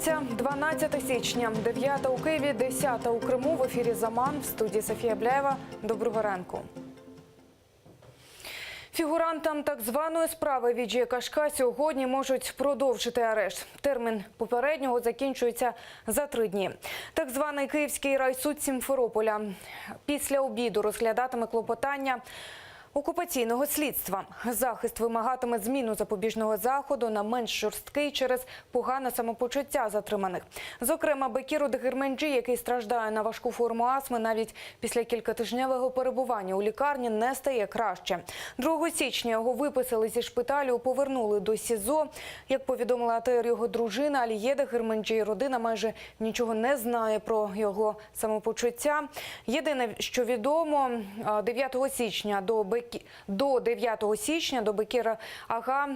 П'ятниця, 12 січня, 9 у Києві, 10 у Криму. В ефірі «Заман», в студії Софія Бляєва. Доброго ранку. Фігурантам так званої справи Віджія Кашка сьогодні можуть продовжити арешт. Термін попереднього закінчується за 3 дні. Так званий Київський райсуд Сімферополя після обіду розглядатиме клопотання окупаційного слідства. Захист вимагатиме зміну запобіжного заходу на менш жорсткий через погане самопочуття затриманих. Зокрема, Бекіру Дегирменджі, який страждає на важку форму астми, навіть після кількатижневого перебування у лікарні не стає краще. 2 січня його виписали зі шпиталю, повернули до СІЗО. Як повідомила АТР його дружина Аліє Дегирменджі, родина майже нічого не знає про його самопочуття. Єдине, що відомо, 9 січня до 9 січня до Бекіра Ага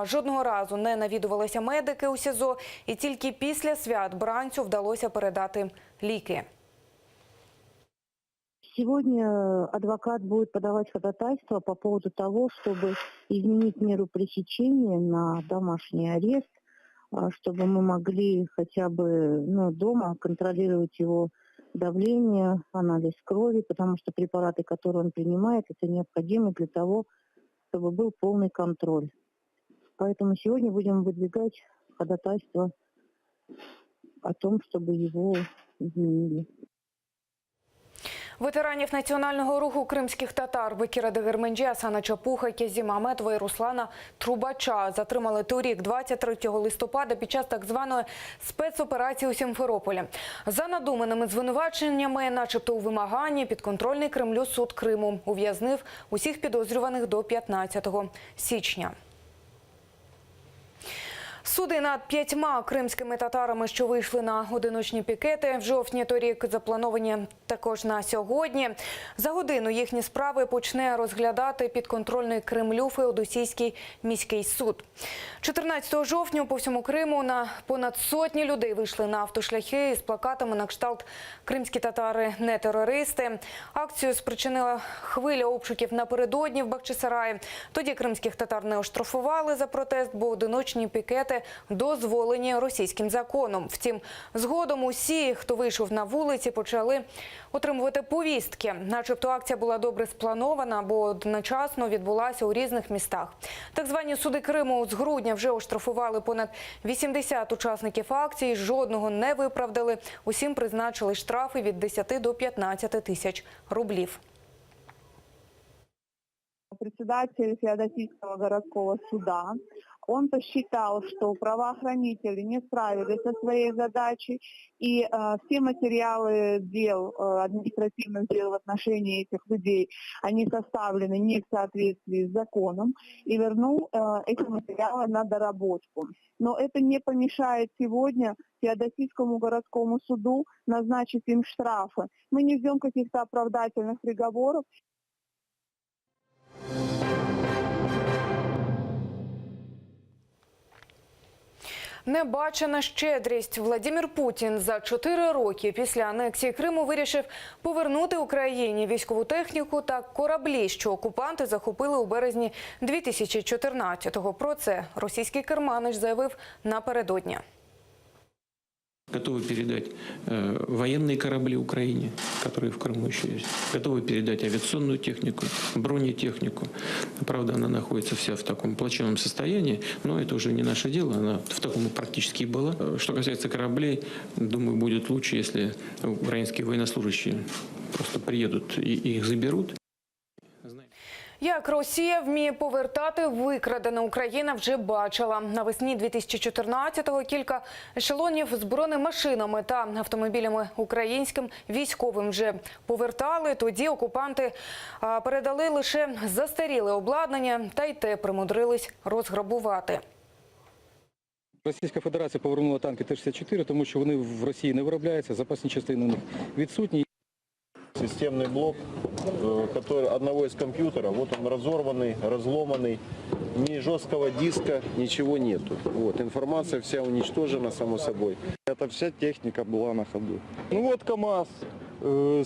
жодного разу не навідувалися медики у СІЗО, і тільки після свят бранцю вдалося передати ліки. Сегодня адвокат будет подавать ходатайство по поводу того, чтобы изменить меру пресечения на домашний арест, чтобы мы могли хотя бы дома контролировать его давление, анализ крови, потому что препараты, которые он принимает, это необходимо для того, чтобы был полный контроль. Поэтому сегодня будем выдвигать ходатайство о том, чтобы его изменили. Ветеранів національного руху кримських татар Бекіра Дегирменджі, Асана Чапуха, Кезіма Аметова і Руслана Трубача затримали торік, 23 листопада, під час так званої спецоперації у Сімферополі. За надуманими звинуваченнями, начебто у вимаганні, підконтрольний Кремлю суд Криму ув'язнив усіх підозрюваних до 15 січня. Суди над 5 кримськими татарами, що вийшли на одиночні пікети в жовтні торік, заплановані також на сьогодні. За годину їхні справи почне розглядати підконтрольний Кремлю Феодосійський міський суд. 14 жовтня по всьому Криму на понад сотні людей вийшли на автошляхи з плакатами на кшталт «Кримські татари не терористи». Акцію спричинила хвиля обшуків напередодні в Бахчисараї. Тоді кримських татар не оштрафували за протест, бо одиночні пікети дозволені російським законом. Втім, згодом усі, хто вийшов на вулиці, почали отримувати повістки. Начебто акція була добре спланована, бо одночасно відбулася у різних містах. Так звані суди Криму з грудня вже оштрафували понад 80 учасників акції, жодного не виправдали. Усім призначили штрафи від 10 до 15 тисяч рублів. Председатель Феодосийского городского суда, он посчитал, что правоохранители не справились со своей задачей, и все материалы дел, административных дел в отношении этих людей, они составлены не в соответствии с законом, и вернул эти материалы на доработку. Но это не помешает сегодня Феодосийскому городскому суду назначить им штрафы. Мы не ждем каких-то оправдательных приговоров. Небачена щедрість. Владимир Путін за 4 роки після анексії Криму вирішив повернути Україні військову техніку та кораблі, що окупанти захопили у березні 2014-го. Про це російський керманич заявив напередодні. Готовы передать военные корабли Украине, которые в Крыму еще есть. Готовы передать авиационную технику, бронетехнику. Правда, она находится вся в таком плачевном состоянии, но это уже не наше дело, она в таком практически и была. Что касается кораблей, думаю, будет лучше, если украинские военнослужащие просто приедут и их заберут. Як Росія вміє повертати викрадене, Україна вже бачила. Навесні 2014-го кілька ешелонів з бронемашинами та автомобілями українським військовим вже повертали. Тоді окупанти передали лише застаріле обладнання, та й те примудрились розграбувати. Російська Федерація повернула танки Т-64, тому що вони в Росії не виробляються, запасні частини у них відсутні. Системный блок одного из компьютеров, вот он разорванный, разломанный, ни жесткого диска, ничего нету. Вот, информация вся уничтожена, само собой. Это вся техника была на ходу. Ну вот КАМАЗ,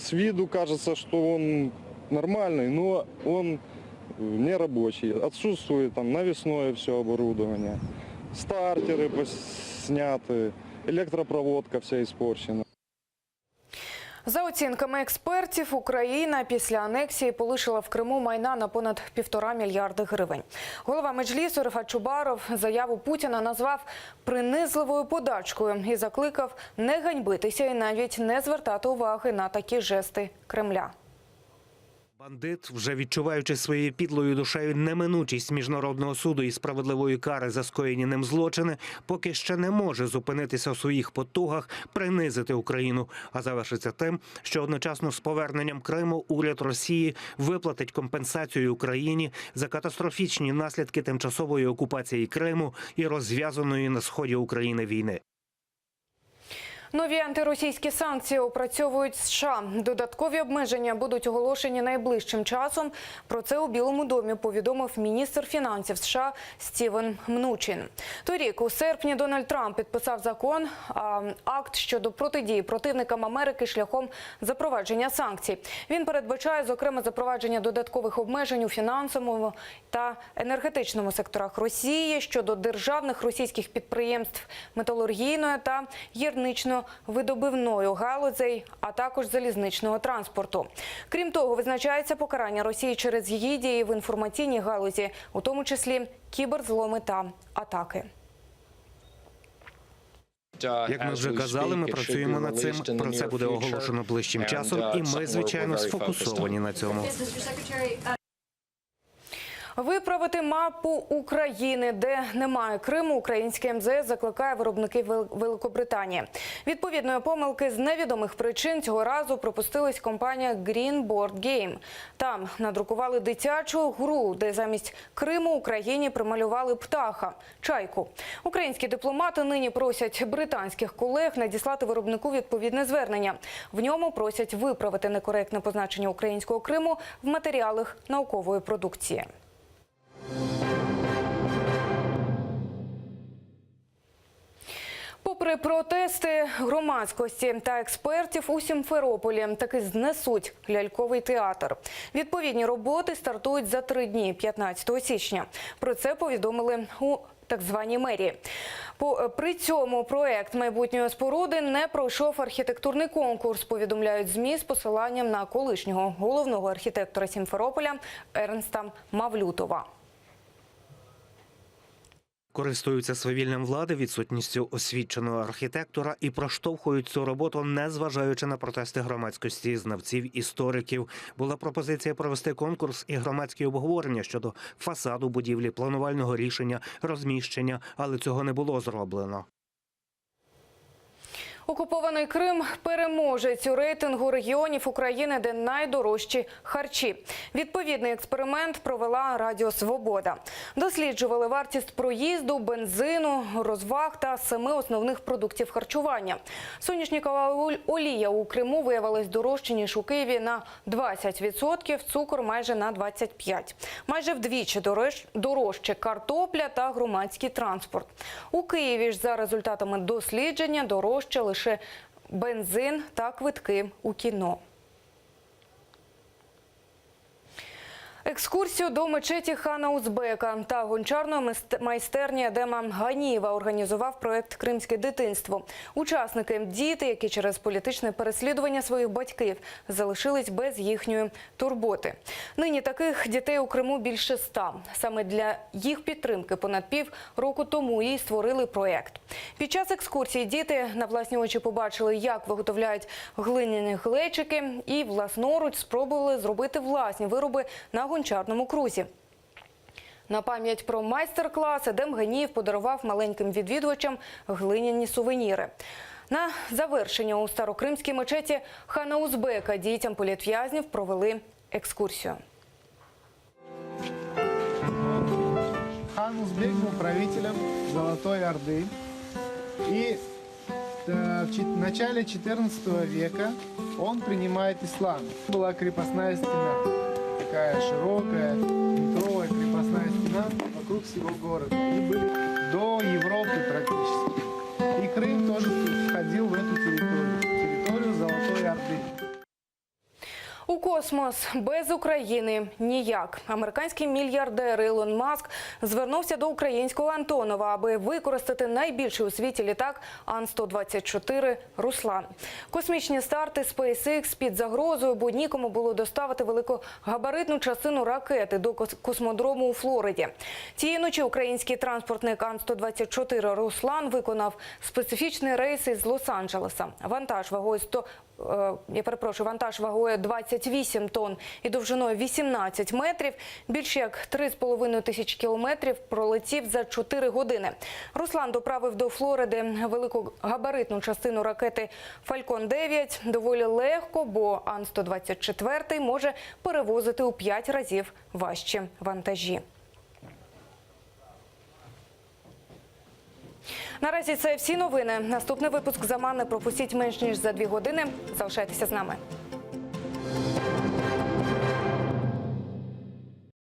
с виду кажется, что он нормальный, но он не рабочий. Отсутствует там навесное все оборудование, стартеры сняты, электропроводка вся испорчена. За оцінками експертів, Україна після анексії полишила в Криму майна на понад 1,5 мільярди гривень. Голова Меджлісу Рефат Чубаров заяву Путіна назвав принизливою подачкою і закликав не ганьбитися і навіть не звертати уваги на такі жести Кремля. Бандит, вже відчуваючи своєю підлою душею неминучість міжнародного суду і справедливої кари за скоєні ним злочини, поки ще не може зупинитися у своїх потугах принизити Україну. А завершиться тим, що одночасно з поверненням Криму уряд Росії виплатить компенсацію Україні за катастрофічні наслідки тимчасової окупації Криму і розв'язаної на сході України війни. Нові антиросійські санкції опрацьовують США. Додаткові обмеження будуть оголошені найближчим часом. Про це у Білому домі повідомив міністр фінансів США Стівен Мнучин. Торік у серпні Дональд Трамп підписав акт щодо протидії противникам Америки шляхом запровадження санкцій. Він передбачає, зокрема, запровадження додаткових обмежень у фінансовому та енергетичному секторах Росії щодо державних російських підприємств металургійної та гірнично-видобивної галузей, а також залізничного транспорту. Крім того, визначається покарання Росії через її дії в інформаційній галузі, у тому числі кіберзломи та атаки. Як ми вже казали, ми працюємо над цим. Про це буде оголошено ближчим часом, і ми, звичайно, сфокусовані на цьому. Виправити мапу України, де немає Криму, українське МЗС закликає виробників Великобританії. Відповідної помилки з невідомих причин цього разу пропустилась компанія Green Board Game. Там надрукували дитячу гру, де замість Криму Україні прималювали птаха – чайку. Українські дипломати нині просять британських колег надіслати виробнику відповідне звернення. В ньому просять виправити некоректне позначення українського Криму в матеріалах наукової продукції. Попри протести громадськості та експертів, у Сімферополі таки знесуть ляльковий театр. Відповідні роботи стартують за 3 дні, 15 січня. Про це повідомили у так званій мерії. При цьому проект майбутньої споруди не пройшов архітектурний конкурс, повідомляють ЗМІ з посиланням на колишнього головного архітектора Сімферополя Ернста Мавлютова. Користуються свавіллям влади, відсутністю освіченого архітектора і проштовхують цю роботу, незважаючи на протести громадськості, знавців, істориків. Була пропозиція провести конкурс і громадські обговорення щодо фасаду будівлі, планувального рішення, розміщення, але цього не було зроблено. Окупований Крим – переможець у рейтингу регіонів України, де найдорожчі харчі. Відповідний експеримент провела Радіо Свобода. Досліджували вартість проїзду, бензину, розваг та 7 основних продуктів харчування. Соняшникова олія у Криму виявилась дорожче, ніж у Києві на 20%, цукор майже на 25%. Майже вдвічі дорожче картопля та громадський транспорт. У Києві ж за результатами дослідження дорожче лише бензин та квитки у кіно. Екскурсію до мечеті Хана Узбека та гончарної майстерні Адема Ганієва організував проєкт «Кримське дитинство». Учасники – діти, які через політичне переслідування своїх батьків залишились без їхньої турботи. Нині таких дітей у Криму більше 100. Саме для їх підтримки понад півроку тому і створили проєкт. Під час екскурсії діти на власні очі побачили, як виготовляють глиняні глечики і власноруч спробували зробити власні вироби на гончарному крузі. На пам'ять про майстер-клас Адем Ганієв подарував маленьким відвідувачам глиняні сувеніри. На завершення у старокримській мечеті Хана Узбека дітям політв'язнів провели екскурсію. Хан Узбек был правителем Золотой Орды. И в начале XIV века он принимает ислам. Была крепостная стена. Такая широкая, метровая крепостная стена вокруг всего города. И были до Европы практически. И Крым тоже входил в эту территорию Золотой Орды. У У космос без України ніяк. Американський мільярдер Ілон Маск звернувся до українського Антонова, аби використати найбільший у світі літак Ан-124 «Руслан». Космічні старти SpaceX під загрозою, бо нікому було доставити великогабаритну частину ракети до космодрому у Флориді. Цієї ночі український транспортник Ан-124 «Руслан» виконав специфічний рейс із Лос-Анджелеса. Вантаж вагою 28 тонн і довжиною 18 метрів, більше як 3,5 тисячі кілометрів пролетів за 4 години. Руслан доправив до Флориди великогабаритну частину ракети «Фалькон 9» доволі легко, бо Ан-124 може перевозити у 5 разів важчі вантажі. Наразі це всі новини. Наступний випуск «Зама» не пропустіть менш ніж за 2 години. Залишайтеся з нами.